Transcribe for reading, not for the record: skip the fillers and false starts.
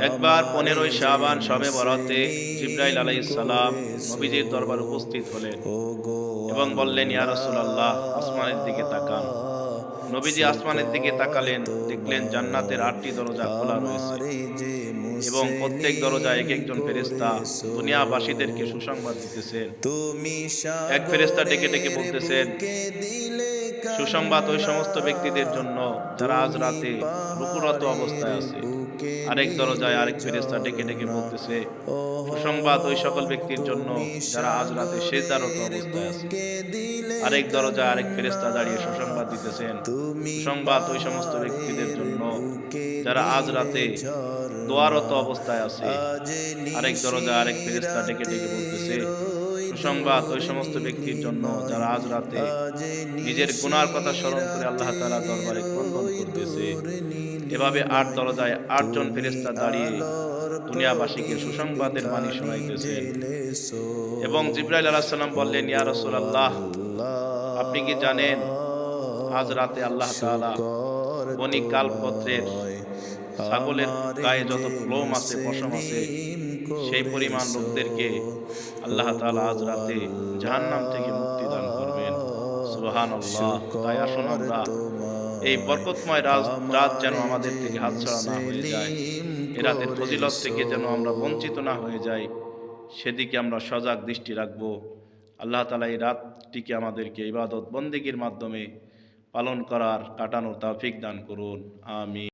একবার 15ই শাবান শবে বরাতে জিবরাইল আলাইহিস সালাম নবীজির দরবারে উপস্থিত হলেন এবং বললেন, ইয়া রাসূলুল্লাহ, আসমানের দিকে তাকান। নবীজি আসমানের দিকে তাকালেন, দেখলেন জান্নাতের 8টি দরজা খোলা রয়েছে এবং প্রত্যেক দরজায় এক একজন ফেরেশতা দুনিয়াবাসীদেরকে সুসংবাদ দিতেছেন। এক ফেরেশতা ডেকে ডেকে বলতেছেন, সুসংবাদ ওই সমস্ত ব্যক্তিদের জন্য যারা আজ রাতে রুকুরত অবস্থায় আছে। আরেক দরজায় আরেক ফেরেশতা ডেকে ডেকে বলতেছে, সুসংবাদ ওই সকল ব্যক্তির জন্য যারা আজ রাতে সিজদারত অবস্থায় আছে। আরেক দরজায় আরেক ফেরেশতা দাঁড়িয়ে সুসংবাদ দিতেছেন, সুসংবাদ ওই সমস্ত ব্যক্তিদের জন্য যারা আজ রাতে দোয়ারত অবস্থায় আছে। আরেক দরজায় আরেক ফেরেশতা ডেকে ডেকে বলতেছে, সুসংবাদ ওই সমস্ত ব্যক্তির জন্য যারা আজ রাতে নিজের গুনার কথা স্মরণ করে আল্লাহ তাআলার দরবারে ক্রন্দন করতেছে। এভাবে 8 দরজায় 8 জন ফেরেশতা দাঁড়িয়ে দুনিয়াবাসীকে সুসংবাদের বাণী শোনাইতেছেন। এবং জিবরাইল আলাইহিস সালাম বললেন, ইয়া রাসূলুল্লাহ, আপনি কি জানেন আজ রাতে আল্লাহ তাআলা বনি কালপত্রের ছাগলের গায়ে যত লোম আছে, পশম আছে, সেই পরিমাণ লোকদেরকে আল্লাহ তাআলা আজ রাতে জাহান্নাম থেকে মুক্তি দান করবেন। সুবহানাল্লাহ। তাই আসুন আমরা এই বরকতময় রাত যেন আমাদের থেকে হাতছাড়া না হয়ে যায়, এ রাতের ফজিলত থেকে যেন আমরা বঞ্চিত না হয়ে যাই, সেদিকে আমরা সজাগ দৃষ্টি রাখবো। আল্লাহ তাআলা এই রাতটিকে আমাদেরকে ইবাদত বন্দেগীর মাধ্যমে পালন করার, কাটানোর তৌফিক দান করুন। আমিন।